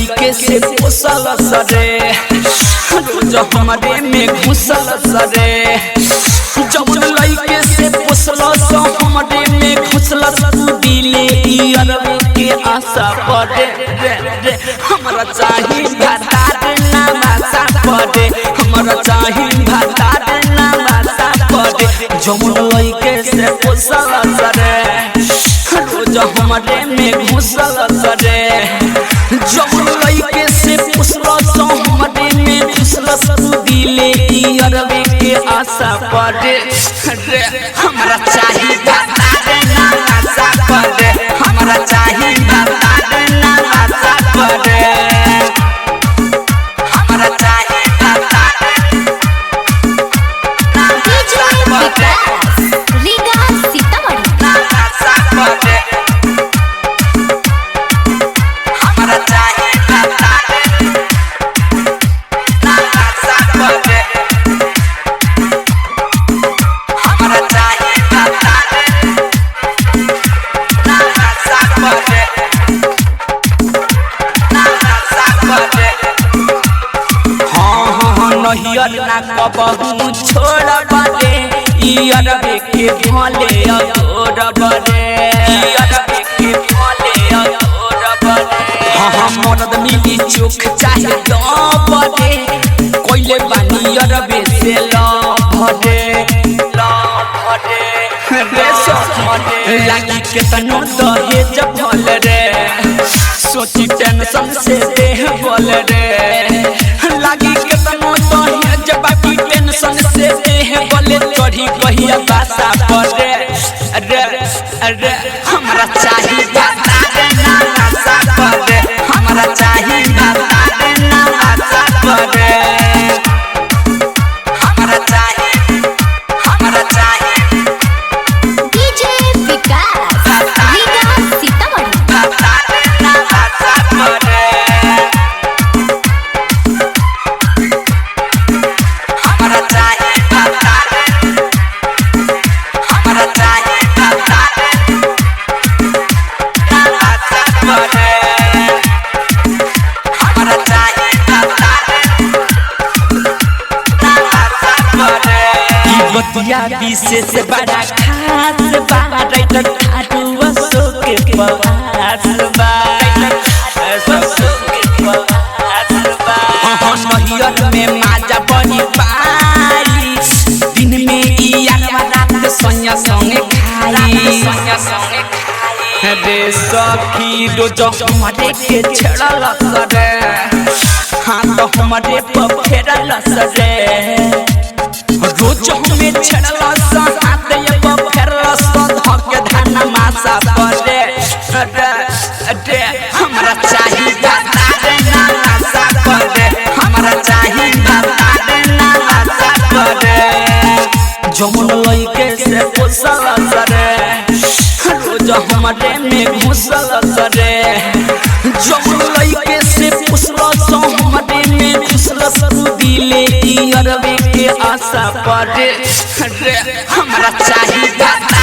लइके से पोसल सरे रोज हमारे में घुसल सरे जमुन लइके से पोसल स हमारे में घुसल तू दिले अरब के आशा पड़े रे हमरा चाही भातार ना भाषा पड़े हमरा चाही भातार ना भाषा पड़े जमुन लइके से पोसल सरे रोज हमारे में घुसल सरे जमुन लइके से पोसल स हमारे में घुसल तू दिले अरब के आशा पड़े रे हमरा चाही भातार ना भाषा पड़े हमरा चाही भातार ना भाषा पड़े हमरा चाही भातार ना भाषा पड़े रीगा सीतामढ़ी ना भाषा पड़े हमरा चाही भातार ना भाषा पड़े हमरा चाही भातार ना भाषा पड़े ना भाषा पड़े हाँ नहियर ना कबहू छोड़ बड़े अरब के भले अधोर बड़े अरब के भले अधोर बड़े हाँ मरद मिली चोख चाहे बड़े कोइले बानी अरब से भरे लागी केतनो दहेज भल रे सोची टेंशन से देह बोल रे लागी केतनो दहेज बाकी टेंशन से देह बोले चढ़ी कहिया भाषा पड़े रे रे हमरा चाही भातार ना भाषा पड़े हमरा चाही भातार ना भाषा पड़े हमरा चाही डीजे विकास रीगा सीतामढ़ी भातार ना भाषा पड़े हमरा चाही भातार हमरा चाही भातार ना भाषा पड़े हमरा चाही भातार ना भाषा पड़े ई बतिया विशेष बड़ा खास बा राइटर खाटू वसो के पवास बा वसो के पवास बा नहियर में माजा बनी पाई दिन में ई आलवा रात सोया संगे खाई रे सखी रोज हमारे के छेड़ल सरे हाँ तो हमारे पर फेरल सरे रोज हमें छेड़ल सा हाथ ये पर फेरल सा धके धान मासा पड़े रे हमरा चाही भातार ना भाषा पड़े हमरा चाही भातार ना भाषा पड़े जमुन लइके से पोसल सरे रोज हमारे में घुसल सरे जमुन लइके से पोसल स हमारे में घुसल तू दिले अरब के आशा पड़े रे हमरा चाही भातार